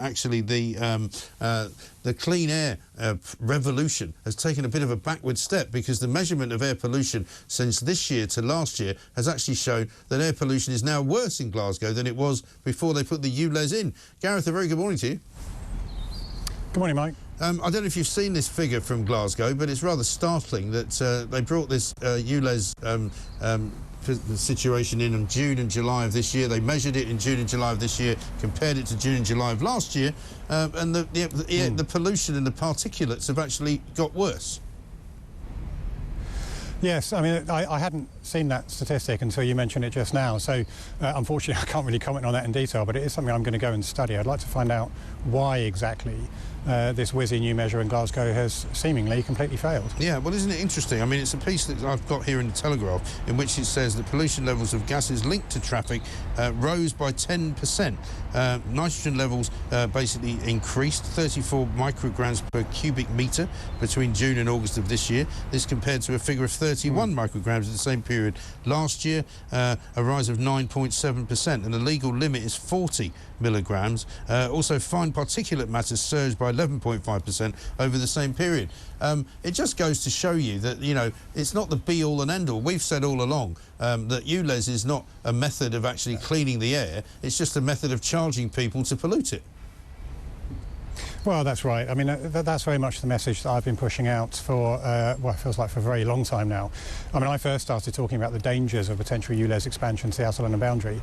Actually, the clean air revolution has taken a bit of a backward step, because the measurement of air pollution since this year to last year has actually shown that air pollution is now worse in Glasgow than it was before they put the ULEZ in. Gareth, a very good morning to you. Good morning, Mike. I don't know if you've seen this figure from Glasgow, but it's rather startling that they brought this ULEZ situation in June and July of this year. They measured it in June and July of this year, compared it to June and July of last year, and the pollution and the particulates have actually got worse. Yes, I mean, I hadn't seen that statistic until you mentioned it just now, so unfortunately I can't really comment on that in detail, but it is something I'm going to go and study. I'd like to find out why exactly this whizzy new measure in Glasgow has seemingly completely failed. Yeah, well, isn't it interesting? I mean, it's a piece that I've got here in the Telegraph in which it says that pollution levels of gases linked to traffic rose by 10%. Nitrogen levels basically increased 34 micrograms per cubic metre between June and August of this year. This compared to a figure of 31 micrograms at the same period last year, a rise of 9.7%, and the legal limit is 40 milligrams. Also, fine particulate matter surged by 11.5% over the same period. It just goes to show you that, you know, it's not the be-all and end-all. We've said all along that ULEZ is not a method of actually cleaning the air. It's just a method of charging people to pollute it. Well, that's right. I mean, that's very much the message that I've been pushing out for, well, it feels like for a very long time now. I mean, I first started talking about the dangers of potential ULEZ expansion to the outer London boundary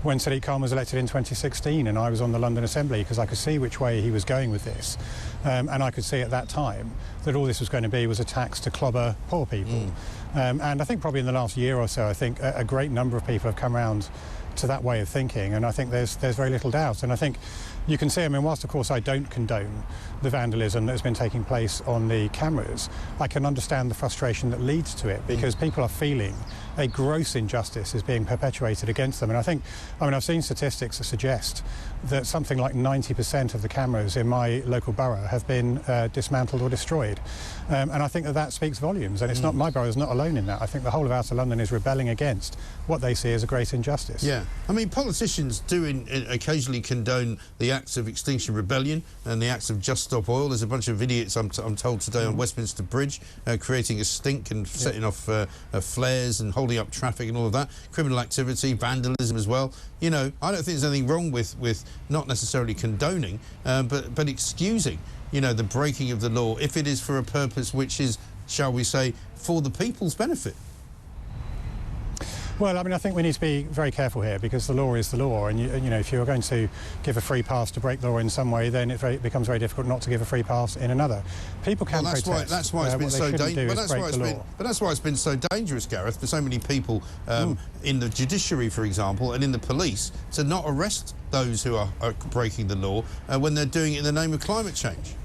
when Sadiq Khan was elected in 2016, and I was on the London Assembly, because I could see which way he was going with this. And I could see at that time that all this was going to be was a tax to clobber poor people. And I think probably in the last year or so, I think a great number of people have come around to that way of thinking, and I think there's very little doubt. And I think you can see, I mean, whilst of course I don't condone the vandalism that has been taking place on the cameras, I can understand the frustration that leads to it, because people are feeling a gross injustice is being perpetuated against them. And I mean, I've seen statistics that suggest that something like 90% of the cameras in my local borough have been dismantled or destroyed. And I think that speaks volumes. And it's not, my borough is not alone in that. I think the whole of outer London is rebelling against what they see as a great injustice. Yeah, I mean, politicians do occasionally condone the acts of Extinction Rebellion and the acts of Just Stop Oil. There's a bunch of idiots, I'm told today, on Westminster Bridge creating a stink and setting off flares and holding up traffic and all of that. Criminal activity, vandalism as well. You know, I don't think there's anything wrong with not necessarily condoning, but excusing, you know, the breaking of the law if it is for a purpose which is, shall we say, for the people's benefit. Well, I mean, I think we need to be very careful here, because the law is the law, and you know, if you're going to give a free pass to break the law in some way, then it becomes very difficult not to give a free pass in another. People can protest. That's why it's been so dangerous. But that's why it's been so dangerous, Gareth, for so many people in the judiciary, for example, and in the police, to not arrest those who are breaking the law when they're doing it in the name of climate change.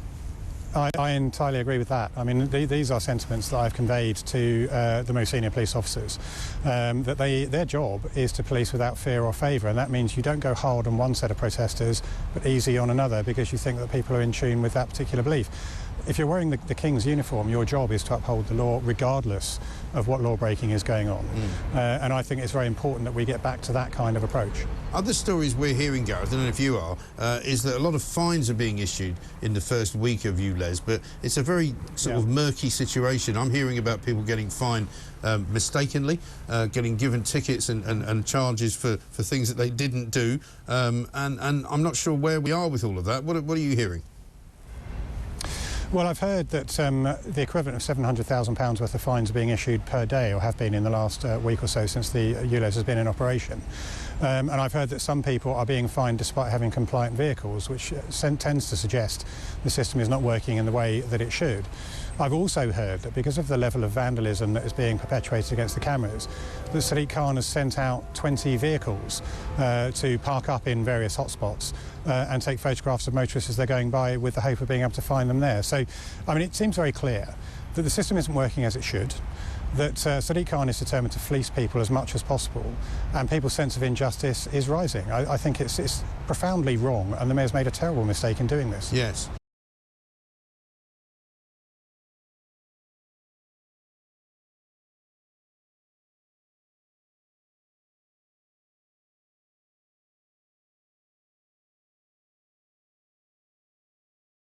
I entirely agree with that. I mean, these are sentiments that I've conveyed to the most senior police officers, that their job is to police without fear or favour, and that means you don't go hard on one set of protesters but easy on another, because you think that people are in tune with that particular belief. If you're wearing the King's uniform, your job is to uphold the law regardless of what law breaking is going on. And I think it's very important that we get back to that kind of approach. Other stories we're hearing, Gareth, I don't know if you are, is that a lot of fines are being issued in the first week of ULEZ, but it's a very sort of murky situation. I'm hearing about people getting fined mistakenly, getting given tickets and charges for things that they didn't do, and I'm not sure where we are with all of that. What are you hearing? Well, I've heard that the equivalent of £700,000 worth of fines are being issued per day, or have been in the last week or so since the ULEZ has been in operation. And I've heard that some people are being fined despite having compliant vehicles, which tends to suggest the system is not working in the way that it should. I've also heard that because of the level of vandalism that is being perpetuated against the cameras, that Sadiq Khan has sent out 20 vehicles to park up in various hotspots and take photographs of motorists as they're going by, with the hope of being able to find them there. So, I mean, it seems very clear that the system isn't working as it should, that Sadiq Khan is determined to fleece people as much as possible, and people's sense of injustice is rising. I think it's profoundly wrong, and the Mayor's made a terrible mistake in doing this. Yes.